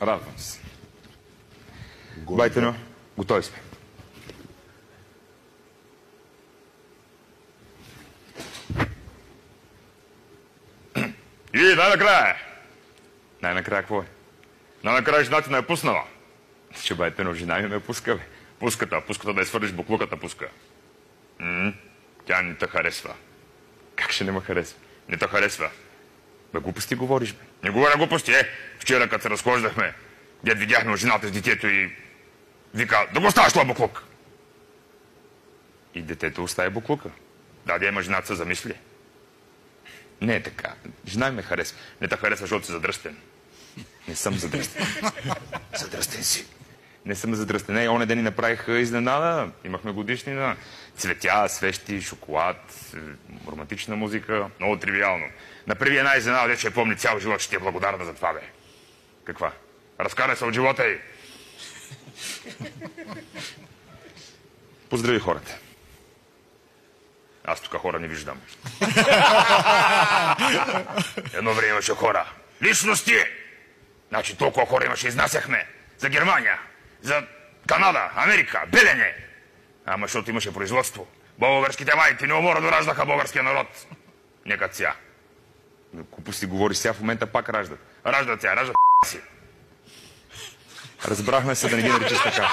Радвам се. Байтено, готови сме. И най-накрая. Най-накрая какво е? Най-накрая жена ти ме е пуснала. Че Байтено, жена ми ме пуска, бе. Пуската да я свърлиш буклуката пуска. Тя не те харесва. Как ще не ме харесва? Не те харесва. Бе, глупости говориш, бе. Не говоря глупости, Вчера, като се разхождахме, дед видяхме жената с детето и вика, да го оставиш това буклук. И детето остави буклука. Да, има жената се замисли. Не е така. Жена ми ме харесва. Не те харесва, защото си задръстен. Не съм задръстен. Задръстен си. Не съм задръстен. Оня ден ни направиха изненада. Имахме годишнина. Цветя, свещи, шоколад, романтична музика. Много тривиално. Направи една изненада, де ще помни цял живот, ще ти е благодарна за това, бе. Каква? Разкара се от живота й. Поздрави хората. Аз тук хора не виждам. Едно време имаше хора. Личности! Значи толкова хора имаше, изнасяхме. За Германия, за Канада, Америка, Белене. Ама защото имаше производство. Българските майки неуморно раждаха българския народ. Нека сега. Купо си говориш, сега в момента пак раждат. Раждат сега, раждат си. Разбрахме се да не ги наричаш така.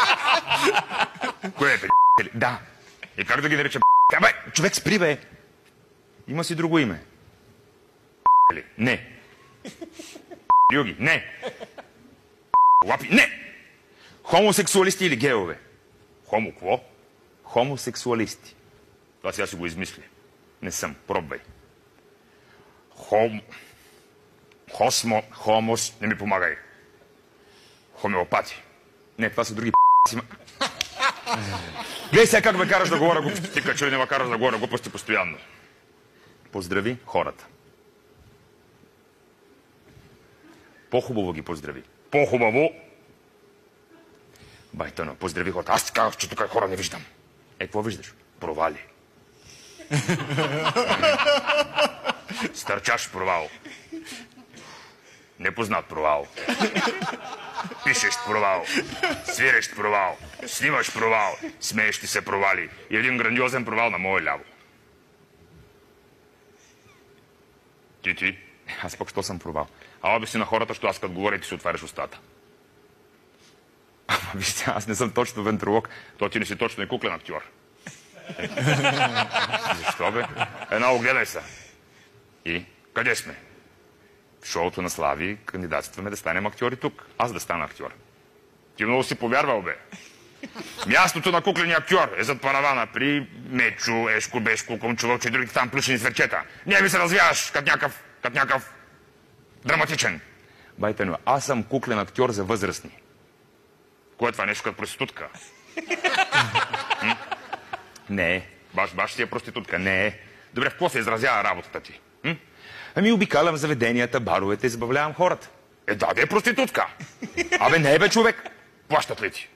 Кое е, да. И как да ги наричам? Бе, човек спри, бе. Има си друго име. Не. Юги, не. Лапи, не. Хомосексуалисти или геове? Хомо, какво? Хомосексуалисти. Това сега си го измисли. Не съм, пробвай. Хомос, не ми помагай. Хомеопати. Не, това са други п***си. Гледай сега как ме караш да говоря глупости. Ти качо не ме караш да говоря глупости постоянно. Поздрави хората. По-хубаво ги поздрави. По-хубаво. Байтано, поздрави хората. Аз ти казах, че тук хора не виждам. Какво виждаш? Провали. Стърчаш провал. Непознат провал. Пишещ провал. Свирещ провал. Снимаш провал. Смеещи се провали. И един грандиозен провал на мое ляво. Ти. Аз пък що съм провал? А обясни на хората, що аз като говоря, ти си отваряш устата. Ама вижте, аз не съм точно вентролог. То ти не си точно и куклен актьор. Защо, бе? Огледай се. И? Къде сме? В шоуто на Слави кандидатстваме да станем актьори тук. Аз да стана актьор. Ти много си повярвал, бе. Мястото на кукления актьор е зад паравана при Мечо, Ешко, Бешко, Комчуловче и другите там плюшени сверчета. Не ми се развяваш като някакъв драматичен. Байтено, аз съм куклен актьор за възрастни. Кое е това нещо като проститутка? Не е. Баш си е проститутка. Не е. Добре, в какво се изразява работата ти? Ами обикалям заведенията, баровете, забавлявам хората. Да е проститутка. Абе не е, бе, човек. Плащат ли ти?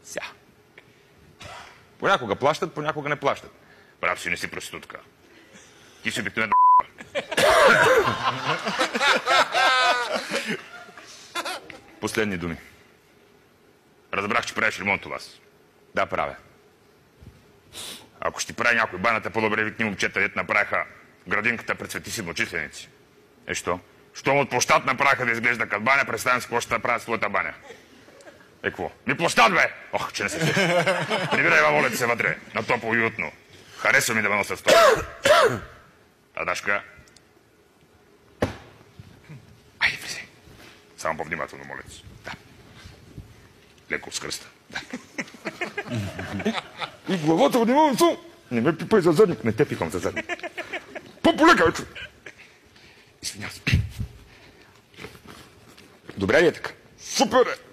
Сега. Понякога плащат, понякога не плащат. Брат си, не си проститутка. Ти си обикновена Последни думи. Разбрах, че правиш ремонт у вас. Да, правя. Ако ще ти прави някой баната, по-добре викни момчета, дето направиха градинката пред Свети Седмочисленици. Що? Щом от площад направиха да изглежда като баня, представям си какво ще направят своята баня. Какво? Ми площад, бе! Ох, че не се сеща. Прибирай, волете се вътре, на топло и уютно. Харесва ми да ме носят стола. А Дашка? Айде, влизай. Само по-внимателно, моля се. Да. Леко с кръста. Да. И главата внимавам съм. Не ме пипай за задник. Не те пипам за задник. По-полека, бе, човек. Извинявам се. Добре ли е така? Супер е!